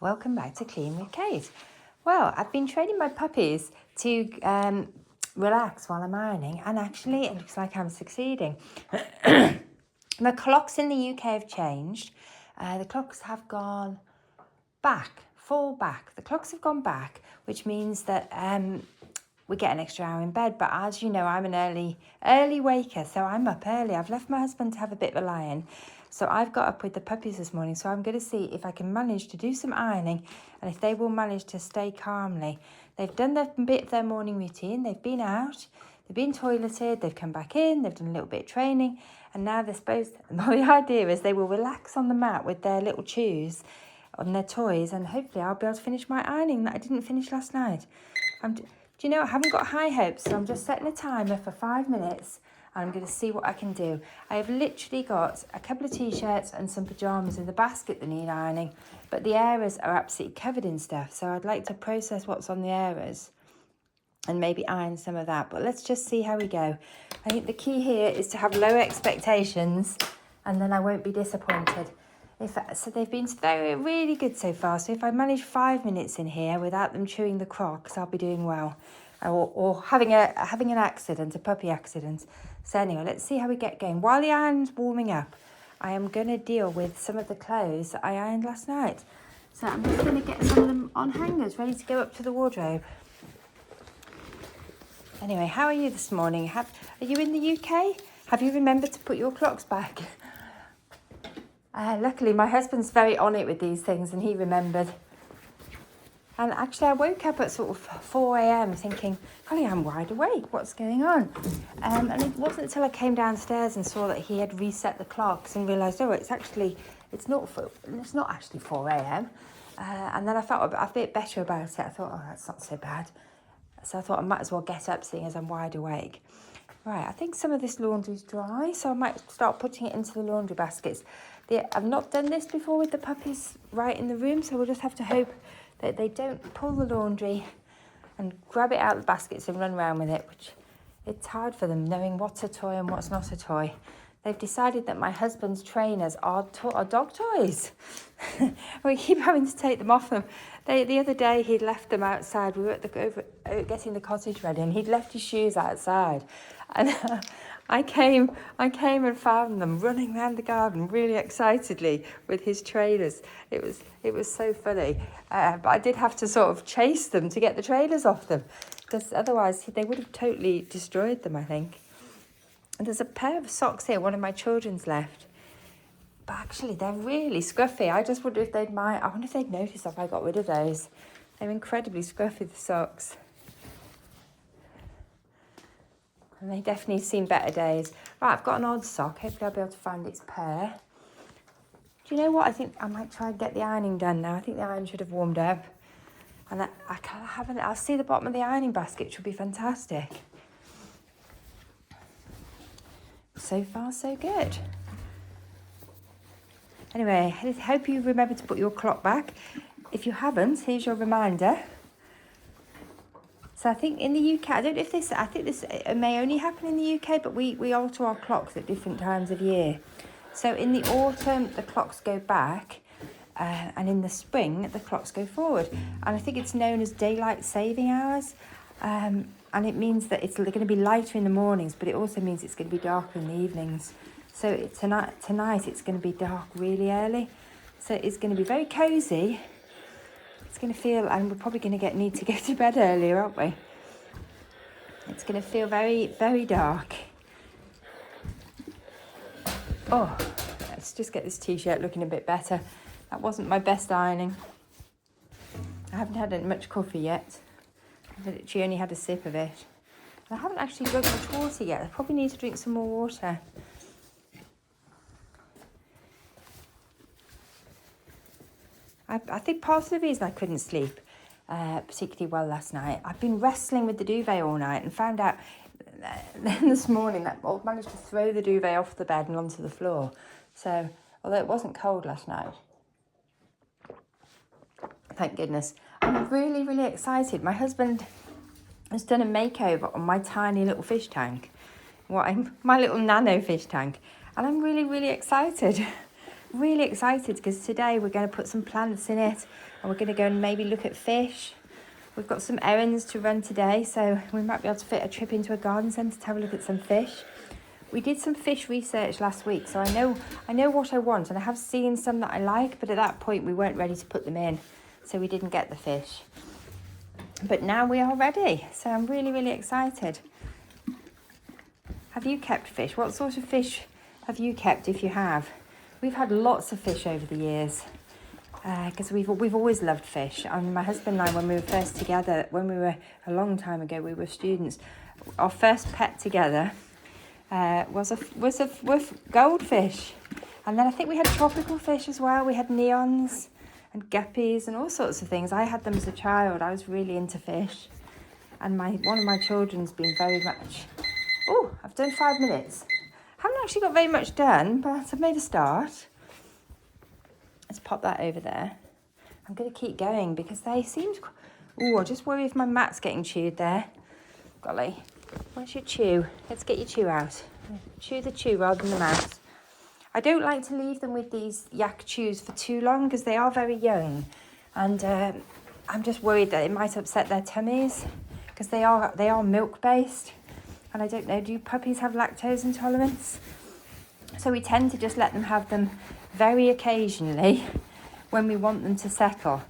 Welcome back to Clean with Kate. Well, I've been training my puppies to relax while I'm ironing, and actually it looks like I'm succeeding. The clocks in the UK have changed. The clocks have gone fall back. The clocks have gone back, which means that we get an extra hour in bed. But as you know, I'm an early waker, so I'm up early. I've left my husband to have a bit of a lie-in. So I've got up with the puppies this morning, so I'm going to see if I can manage to do some ironing and if they will manage to stay calmly. They've done their bit of their morning routine. They've been out, they've been toileted, they've come back in, they've done a little bit of training, and now they're supposed to, well, the idea is they will relax on the mat with their little chews on their toys, and hopefully I'll be able to finish my ironing that I didn't finish last night. Do you know, I haven't got high hopes, so I'm just setting a timer for 5 minutes. I'm going to see what I can do. I have literally got a couple of t-shirts and some pyjamas in the basket that need ironing, but the areas are absolutely covered in stuff, so I'd like to process what's on the areas and maybe iron some of that. But let's just see how we go. I think the key here is to have low expectations, and then I won't be disappointed. So they've been really good so far. So if I manage 5 minutes in here without them chewing the crocs, I'll be doing well. Or having an accident, a puppy accident. So anyway, let's see how we get going. While the iron's warming up, I am going to deal with some of the clothes that I ironed last night. So I'm just going to get some of them on hangers, ready to go up to the wardrobe. Anyway, how are you this morning? Are you in the UK? Have you remembered to put your clocks back? Luckily, my husband's very on it with these things, and he remembered. And actually, I woke up at sort of 4 a.m. thinking, golly, I'm wide awake. What's going on? And it wasn't until I came downstairs and saw that he had reset the clocks and realised, oh, it's not actually 4 a.m. And then I felt a bit better about it. I thought, oh, that's not so bad. So I thought I might as well get up, seeing as I'm wide awake. Right, I think some of this laundry's dry, so I might start putting it into the laundry baskets. I've not done this before with the puppies right in the room, so we'll just have to hope that they don't pull the laundry and grab it out of the baskets and run around with it, which it's hard for them knowing what's a toy and what's not a toy. They've decided that my husband's trainers are dog toys. We keep having to take them off them. The other day he'd left them outside. We were getting the cottage ready, and he'd left his shoes outside. And I came and found them running around the garden really excitedly with his trainers. It was so funny. But I did have to sort of chase them to get the trainers off them, because otherwise they would have totally destroyed them, I think. And there's a pair of socks here, one of my children's left. But actually, they're really scruffy. I just wonder if they'd notice if I got rid of those. They're incredibly scruffy, the socks. And they definitely seen better days. Right, I've got an odd sock. Hopefully I'll be able to find its pair. Do you know what? I think I might try and get the ironing done now. I think the iron should have warmed up. And I'll see the bottom of the ironing basket, which would be fantastic. So far, so good. Anyway, I hope you remember to put your clock back. If you haven't, here's your reminder. So I think in the UK, I think this may only happen in the UK, but we alter our clocks at different times of year. So in the autumn, the clocks go back, and in the spring, the clocks go forward. And I think it's known as daylight saving hours. And it means that it's going to be lighter in the mornings, but it also means it's going to be darker in the evenings. So tonight it's going to be dark really early. So it's going to be very cosy. It's going to feel, and we're probably going to need to go to bed earlier, aren't we? It's going to feel very, very dark. Oh, let's just get this t-shirt looking a bit better. That wasn't my best ironing. I haven't had much coffee yet. I've literally only had a sip of it. I haven't actually drunk much water yet. I probably need to drink some more water. I think part of the reason I couldn't sleep particularly well last night, I've been wrestling with the duvet all night and found out then this morning that I managed to throw the duvet off the bed and onto the floor. So, although it wasn't cold last night, thank goodness. I'm really, really excited. My husband has done a makeover on my tiny little fish tank, my little nano fish tank, and I'm really, really excited. really excited because today we're going to put some plants in it and we're going to go and maybe look at fish. We've got some errands to run today, so we might be able to fit a trip into a garden centre to have a look at some fish. We did some fish research last week, so I know what I want, and I have seen some that I like, but at that point we weren't ready to put them in, so we didn't get the fish. But now we are ready, so I'm really, really excited. Have you kept fish? What sort of fish have you kept, if you have? We've had lots of fish over the years, because we've always loved fish. And my husband and I, when we were first together, when we were a long time ago, we were students, our first pet together was goldfish, and then I think we had tropical fish as well. We had neons and guppies and all sorts of things. I had them as a child. I was really into fish, and one of my children's been very much. Oh, I've done 5 minutes. Haven't actually got very much done, but I've made a start. Let's pop that over there. I'm going to keep going because they seemed. Oh, I just worry if my mat's getting chewed there. Golly. Where's your chew? Let's get your chew out. Chew the chew rather than the mouse. I don't like to leave them with these yak chews for too long because they are very young, and I'm just worried that it might upset their tummies because they are milk based, and I don't know, do puppies have lactose intolerance? So we tend to just let them have them very occasionally when we want them to settle.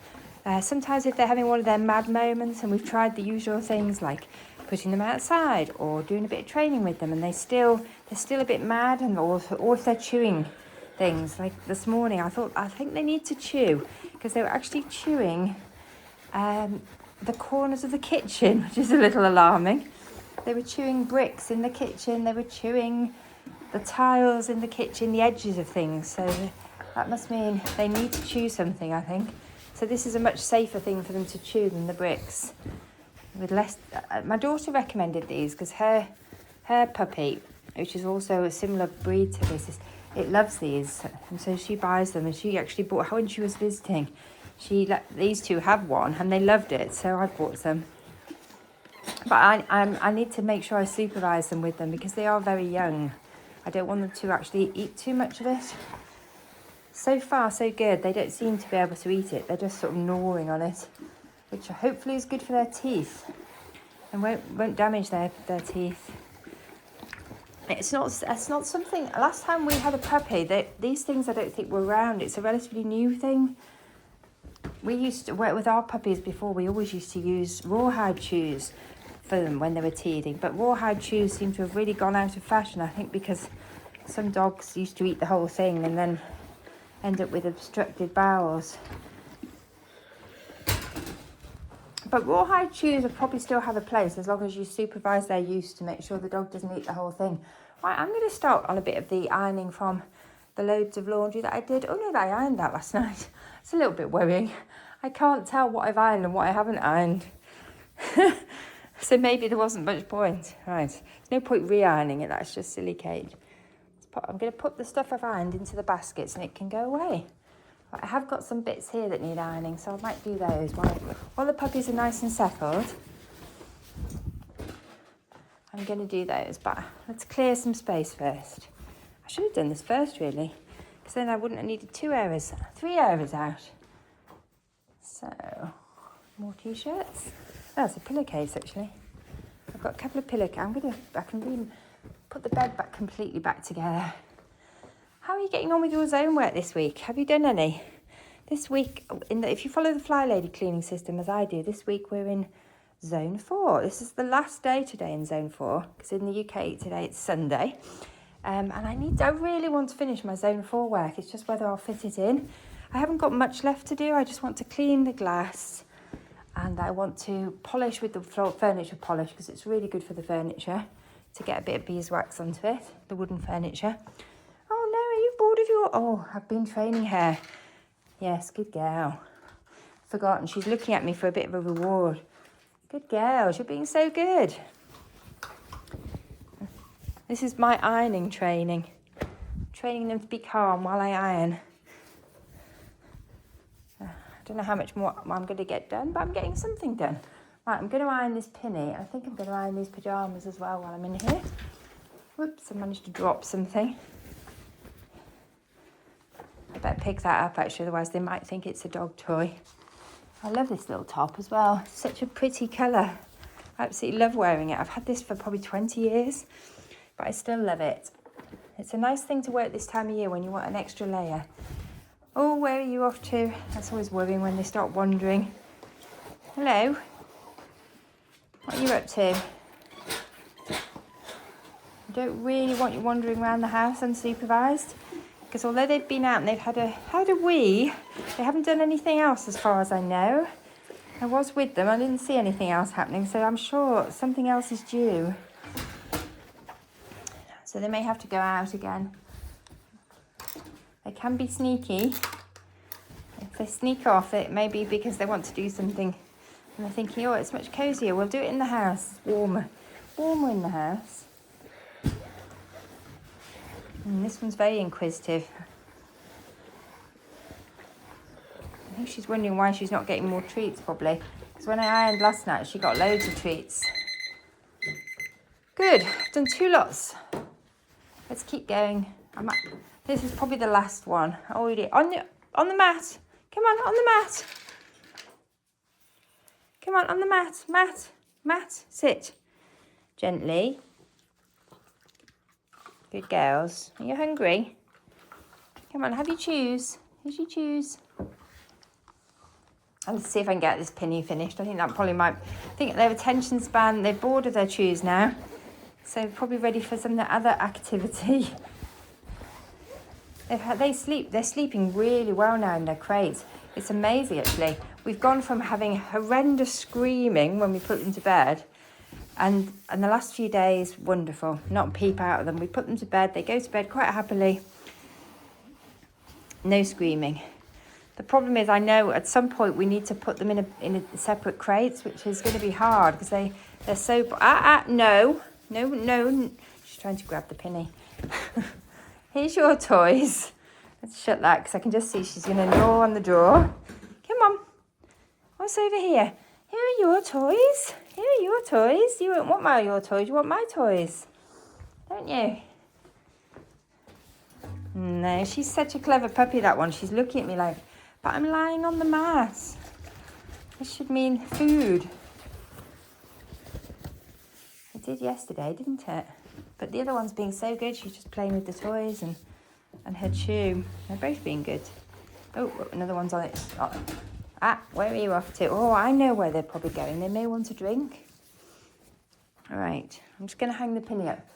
Sometimes if they're having one of their mad moments and we've tried the usual things like putting them outside or doing a bit of training with them, and they're still a bit mad, and or if they're chewing things. Like this morning, I think they need to chew because they were actually chewing the corners of the kitchen, which is a little alarming. They were chewing bricks in the kitchen. They were chewing the tiles in the kitchen, the edges of things. So that must mean they need to chew something, I think. So this is a much safer thing for them to chew than the bricks. With less, my daughter recommended these because her puppy, which is also a similar breed to this, it loves these, and so she buys them. And she actually bought, when she was visiting, she let these two have one, and they loved it, so I bought some. But I need to make sure I supervise them with them because they are very young. I don't want them to actually eat too much of it. So far, so good. They don't seem to be able to eat it. They're just sort of gnawing on it, which hopefully is good for their teeth and won't damage their teeth. It's not something. Last time we had a puppy, these things I don't think were around. It's a relatively new thing. We used to work with our puppies before. We always used to use rawhide chews for them when they were teething, but rawhide chews seem to have really gone out of fashion, I think, because some dogs used to eat the whole thing and then end up with obstructed bowels. But rawhide chews will probably still have a place as long as you supervise their use to make sure the dog doesn't eat the whole thing. Right, I'm going to start on a bit of the ironing from the loads of laundry that I did. Oh no, I ironed that last night. It's a little bit worrying. I can't tell what I've ironed and what I haven't ironed. So maybe there wasn't much point. Right, there's no point re-ironing it. That's just silly Kate. I'm going to put the stuff I've ironed into the baskets and it can go away. I have got some bits here that need ironing, so I might do those while the puppies are nice and settled. I'm going to do those, but let's clear some space first. I should have done this first, really, because then I wouldn't have needed 3 areas out. So, more t-shirts. That's a pillowcase, actually. I've got a couple of pillowcases. I can really put the bed back completely back together. How are you getting on with your zone work this week? Have you done any? This week, if you follow the Fly Lady cleaning system as I do, this week we're in Zone 4. This is the last day today in Zone 4, because in the UK today it's Sunday. And I really want to finish my Zone 4 work. It's just whether I'll fit it in. I haven't got much left to do. I just want to clean the glass, and I want to polish with the furniture polish, because it's really good for the furniture to get a bit of beeswax onto it, the wooden furniture. Oh no, are you bored of your... Oh, I've been training her. Yes, good girl. Forgotten, she's looking at me for a bit of a reward. Good girl, you're being so good. This is my ironing training. Training them to be calm while I iron. I don't know how much more I'm going to get done, but I'm getting something done. Right, I'm going to iron this pinny. I think I'm going to iron these pyjamas as well while I'm in here. Whoops, I managed to drop something. better pick that up actually, otherwise they might think it's a dog toy. I love this little top as well. It's such a pretty colour. I absolutely love wearing it. I've had this for probably 20 years, but I still love it. It's a nice thing to wear at this time of year when you want an extra layer. Oh, where are you off to? That's always worrying when they start wandering. Hello? What are you up to? I don't really want you wandering around the house unsupervised, because although they've been out and they've had a wee, they haven't done anything else as far as I know. I was with them, I didn't see anything else happening, so I'm sure something else is due. So they may have to go out again. They can be sneaky. If they sneak off, it may be because they want to do something and they're thinking, oh, it's much cosier, we'll do it in the house. It's warmer in the house. And this one's very inquisitive. I think she's wondering why she's not getting more treats, probably. Because when I ironed last night, she got loads of treats. Good, I've done 2 lots. Let's keep going. This is probably the last one. Already on the mat. Come on the mat. Come on the mat. Mat, sit. Gently. Good girls. Are you hungry? Come on, have you choose. Here's your choose. Let's see if I can get this pinny finished. I think that probably might... I think their attention span, they're bored of their chews now. So probably ready for some other activity. They're sleeping really well now in their crates. It's amazing, actually. We've gone from having horrendous screaming when we put them to bed, and the last few days, wonderful. Not a peep out of them. We put them to bed. They go to bed quite happily. No screaming. The problem is, I know at some point we need to put them in a separate crates, which is going to be hard because they're so... No. She's trying to grab the penny. Here's your toys. Let's shut that because I can just see she's going to gnaw on the drawer. Come on. What's over here? Here are your toys. Here are your toys. You don't want your toys. You want my toys. Don't you? No, she's such a clever puppy, that one. She's looking at me like, but I'm lying on the mat. This should mean food. It did yesterday, didn't it? But the other one's being so good. She's just playing with the toys and her chew. They're both being good. Oh, another one's on it. Where are you off to? Oh, I know where they're probably going. They may want a drink. All right, I'm just going to hang the penny up.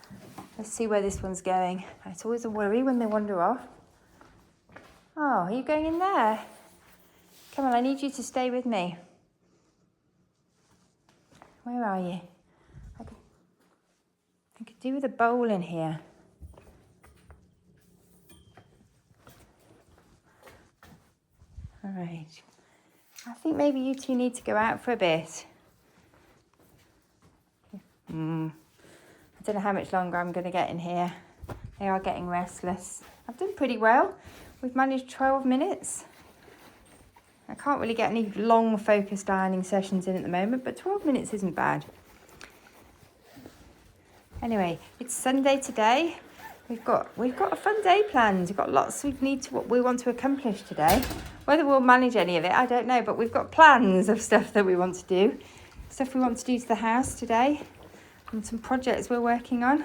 Let's see where this one's going. It's always a worry when they wander off. Oh, are you going in there? Come on, I need you to stay with me. Where are you? I could do with a bowl in here. All right. I think maybe you two need to go out for a bit. I don't know how much longer I'm going to get in here. They are getting restless. I've done pretty well. We've managed 12 minutes. I can't really get any long focused ironing sessions in at the moment, but 12 minutes isn't bad. Anyway, it's Sunday today. We've got a fun day planned. We've got lots we want to accomplish today. Whether we'll manage any of it, I don't know, but we've got plans of stuff that we want to do. Stuff we want to do to the house today. And some projects we're working on.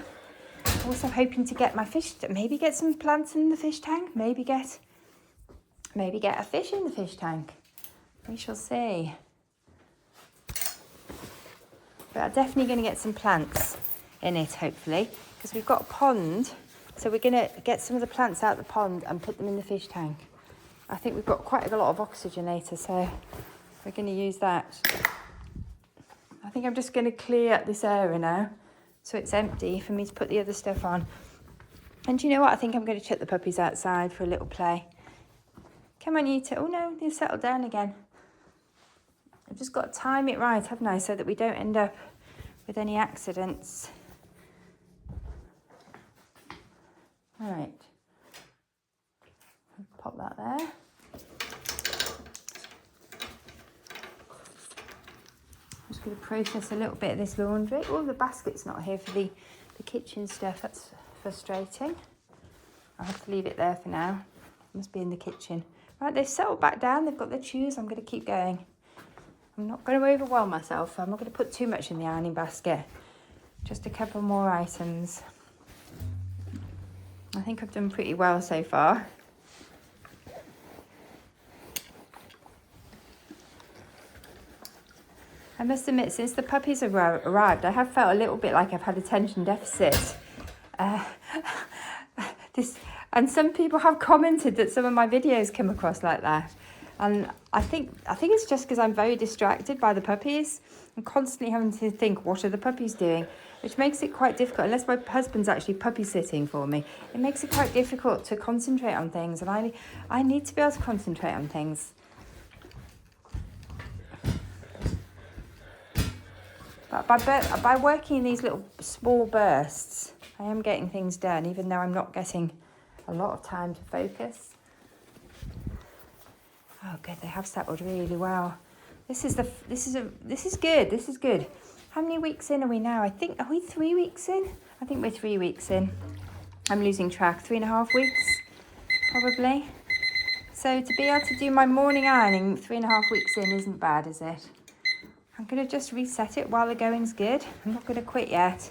Also hoping to get maybe get some plants in the fish tank. Maybe get a fish in the fish tank. We shall see. But I'm definitely going to get some plants in it, hopefully, because we've got a pond. So we're going to get some of the plants out of the pond and put them in the fish tank. I think we've got quite a lot of oxygenator, so we're going to use that. I think I'm just going to clear this area now so it's empty for me to put the other stuff on. And you know what? I think I'm going to chuck the puppies outside for a little play. Come on, you two. Oh no, they've settled down again. I've just got to time it right, haven't I, so that we don't end up with any accidents. All right. Pop that there. I'm just going to process a little bit of this laundry. Oh, the basket's not here for the kitchen stuff. That's frustrating. I'll have to leave it there for now. Must be in the kitchen. Right, they've settled back down. They've got their chews. I'm going to keep going. I'm not going to overwhelm myself. I'm not going to put too much in the ironing basket. Just a couple more items. I think I've done pretty well so far. I must admit, since the puppies have arrived, I have felt a little bit like I've had attention deficit. And some people have commented that some of my videos come across like that. And I think it's just because I'm very distracted by the puppies. I'm constantly having to think, what are the puppies doing? Which makes it quite difficult, unless my husband's actually puppy sitting for me. It makes it quite difficult to concentrate on things, and I need to be able to concentrate on things. But by working in these little small bursts, I am getting things done, even though I'm not getting a lot of time to focus. Oh, good, they have settled really well. This is good. This is good. How many weeks in are we now? Are we 3 weeks in? I think we're 3 weeks in. I'm losing track. 3.5 weeks, probably. So to be able to do my morning ironing 3.5 weeks in isn't bad, is it? I'm going to just reset it while the going's good. I'm not going to quit yet,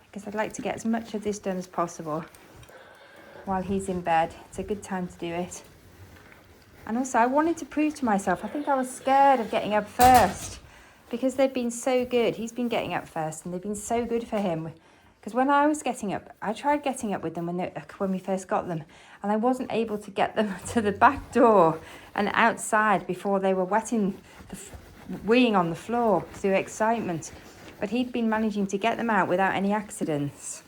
because I'd like to get as much of this done as possible while he's in bed. It's a good time to do it. And also, I wanted to prove to myself, I think I was scared of getting up first, because they've been so good. He's been getting up first, and they've been so good for him. Because when I was getting up, I tried getting up with them when we first got them, and I wasn't able to get them to the back door and outside before they were weeing on the floor through excitement. But he'd been managing to get them out without any accidents.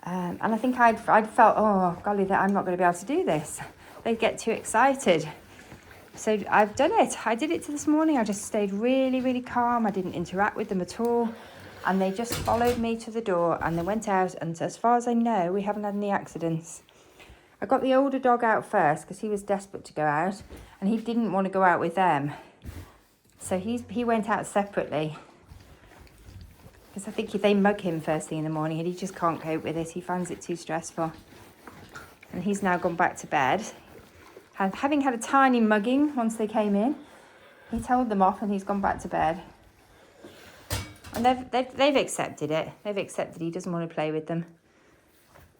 And I think I'd felt, oh, golly, that I'm not going to be able to do this. They'd get too excited. So I've done it. I did it this morning. I just stayed really, really calm. I didn't interact with them at all. And they just followed me to the door and they went out. And as far as I know, we haven't had any accidents. I got the older dog out first because he was desperate to go out. And he didn't want to go out with them. So he went out separately. Because I think if they mug him first thing in the morning, he just can't cope with it. He finds it too stressful. And he's now gone back to bed. Having had a tiny mugging once they came in, he told them off and he's gone back to bed. And they've accepted it. They've accepted he doesn't want to play with them.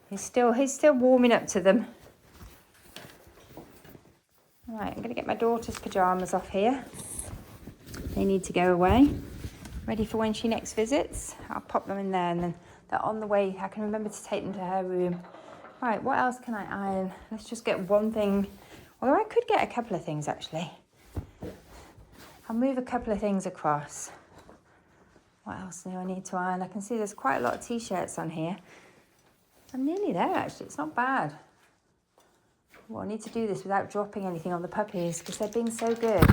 He's still warming up to them. Right, I'm going to get my daughter's pyjamas off here. They need to go away. Ready for when she next visits. I'll pop them in there and then they're on the way. I can remember to take them to her room. Right, what else can I iron? Let's just get one thing. Although I could get a couple of things actually. I'll move a couple of things across. What else do I need to iron? I can see there's quite a lot of t-shirts on here. I'm nearly there actually, it's not bad. Well, I need to do this without dropping anything on the puppies because they're being so good.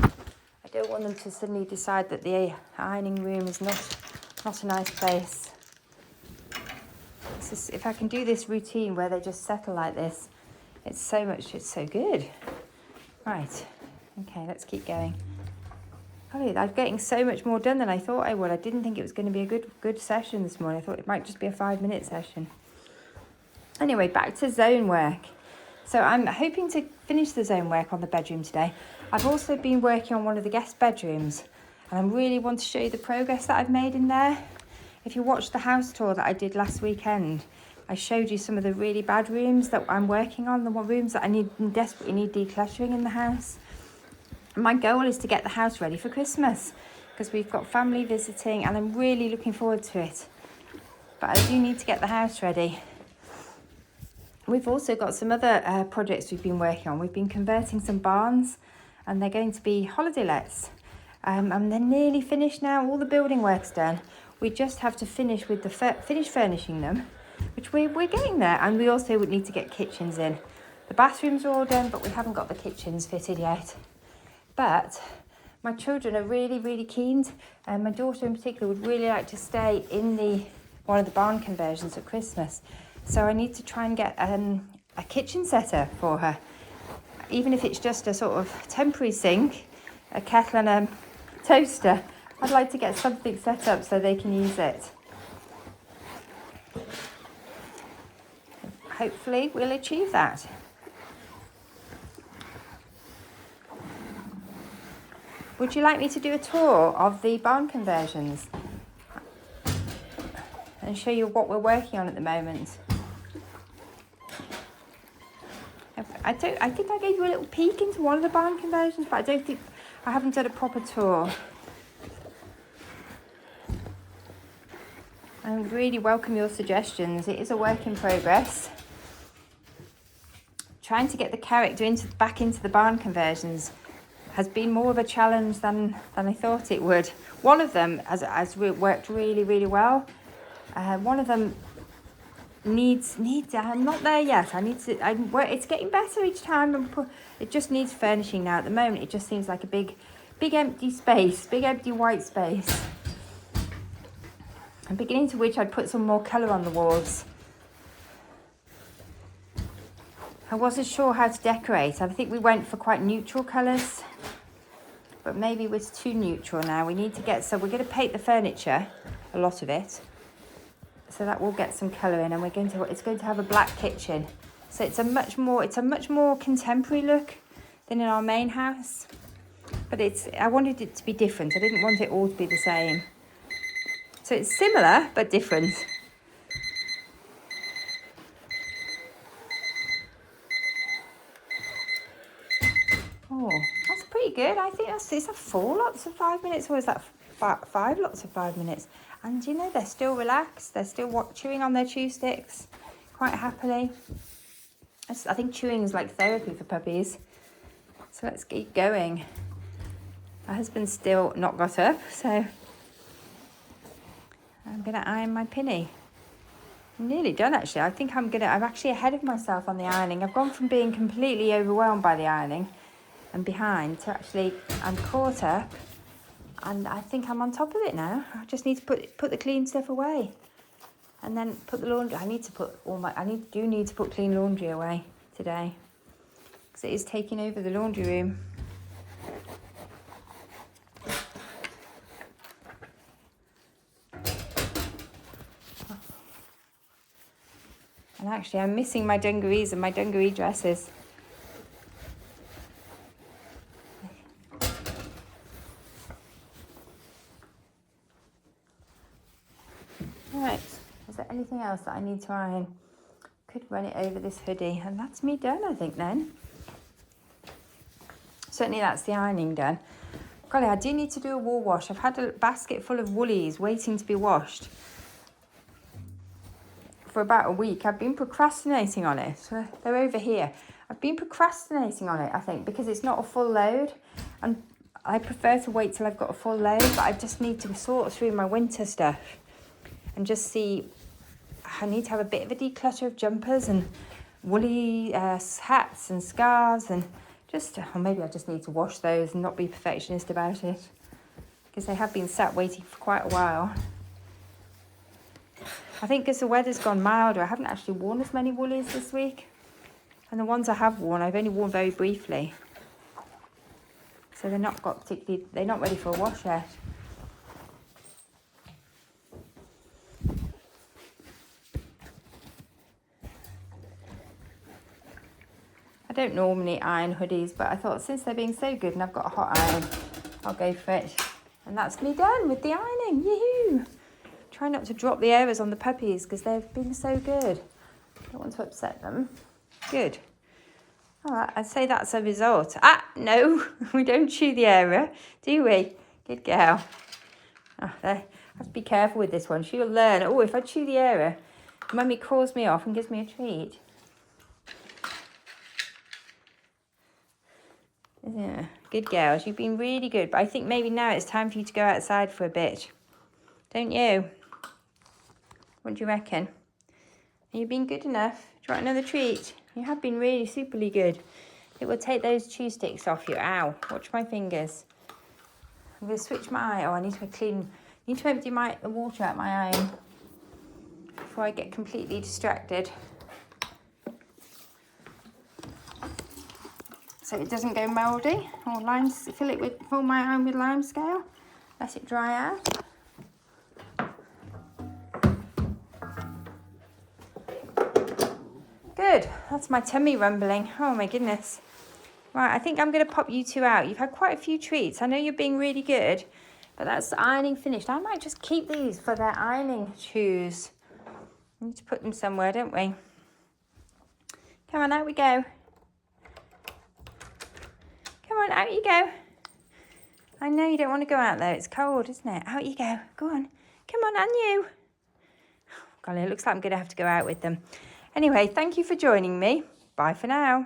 I don't want them to suddenly decide that the ironing room is not a nice place. If I can do this routine where they just settle like this, it's so good. Right, okay, let's keep going. Oh, I'm getting so much more done than I thought I would. I didn't think it was going to be a good session this morning. I thought it might just be a 5-minute session. Anyway, back to zone work. So I'm hoping to finish the zone work on the bedroom today. I've also been working on one of the guest bedrooms, and I really want to show you the progress that I've made in there. If you watched the house tour that I did last weekend, I showed you some of the really bad rooms that I'm working on, the rooms that I desperately need decluttering in the house. My goal is to get the house ready for Christmas because we've got family visiting and I'm really looking forward to it. But I do need to get the house ready. We've also got some other projects we've been working on. We've been converting some barns and they're going to be holiday lets. And they're nearly finished now. All the building work's done. We just have to finish with the finish furnishing them, which we're getting there. And we also would need to get kitchens in. The bathrooms are all done, but we haven't got the kitchens fitted yet. But my children are really, really keen. And my daughter in particular would really like to stay in one of the barn conversions at Christmas. So I need to try and get a kitchen setter for her. Even if it's just a sort of temporary sink, a kettle and a toaster, I'd like to get something set up so they can use it. Hopefully we'll achieve that. Would you like me to do a tour of the barn conversions and show you what we're working on at the moment? I think I gave you a little peek into one of the barn conversions, but I haven't done a proper tour. I really welcome your suggestions. It is a work in progress. Trying to get the character back into the barn conversions has been more of a challenge than I thought it would. One of them has worked really, really well. One of them needs. I'm not there yet. It's getting better each time. It just needs furnishing now. At the moment, it just seems like a big empty space, big empty white space. I'm beginning to wish I'd put some more colour on the walls. I wasn't sure how to decorate. I think we went for quite neutral colours, but maybe it was too neutral now. We need to we're going to paint the furniture, a lot of it, so that will get some colour in, and it's going to have a black kitchen. So it's a much more contemporary look than in our main house. But I wanted it to be different. I didn't want it all to be the same. So it's similar but different. Oh, that's pretty good. I think is that 4 lots of 5 minutes, or is that 5 lots of 5 minutes? And you know, they're still relaxed. They're still chewing on their chew sticks quite happily. I think chewing is like therapy for puppies. So let's keep going. My husband's still not got up, so I'm going to iron my pinny. I'm nearly done, actually. I think I'm actually ahead of myself on the ironing. I've gone from being completely overwhelmed by the ironing and behind to actually I'm caught up, and I think I'm on top of it now. I just need to put the clean stuff away, and then put the laundry. I need to put clean laundry away today, because it is taking over the laundry room. And actually, I'm missing my dungarees and my dungaree dresses. Right, is there anything else that I need to iron? Could run it over this hoodie, and that's me done, I think, then. Certainly that's the ironing done. Golly, I do need to do a wool wash. I've had a basket full of woolies waiting to be washed for about a week. I've been procrastinating on it. They're over here. I've been procrastinating on it, I think, because it's not a full load, and I prefer to wait till I've got a full load, but I just need to sort through my winter stuff and just see. I need to have a bit of a declutter of jumpers and woolly hats and scarves, and or maybe I just need to wash those and not be perfectionist about it, because they have been sat waiting for quite a while. I think because the weather's gone milder, I haven't actually worn as many woolies this week. And the ones I have worn, I've only worn very briefly. So they're not ready for a wash yet. I don't normally iron hoodies, but I thought since they're being so good and I've got a hot iron, I'll go for it. And that's me done with the ironing. Yoo-hoo! Try not to drop the errors on the puppies because they've been so good. Don't want to upset them. Good. All right, I'd say that's a result. No, we don't chew the error, do we? Good girl. I have to be careful with this one. She'll learn. Oh, if I chew the error, Mummy calls me off and gives me a treat. Yeah, good girls. You've been really good. But I think maybe now it's time for you to go outside for a bit. Don't you? What do you reckon? Have you been good enough? Do you want another treat? You have been really superly good. It will take those chew sticks off you. Ow. Watch my fingers. I'm going to switch my eye. Oh, I need to empty the water out my eye before I get completely distracted. So it doesn't go mouldy, or fill my iron with lime scale. Let it dry out. Good, that's my tummy rumbling. Oh my goodness. Right, I think I'm going to pop you two out. You've had quite a few treats. I know you're being really good, but that's the ironing finished. I might just keep these for their ironing shoes. We need to put them somewhere, don't we? Come on, out we go. Come on, out you go. I know you don't want to go out there. It's cold, isn't it? Out you go. Go on. Come on, and you. Golly, it looks like I'm going to have to go out with them. Anyway, thank you for joining me. Bye for now.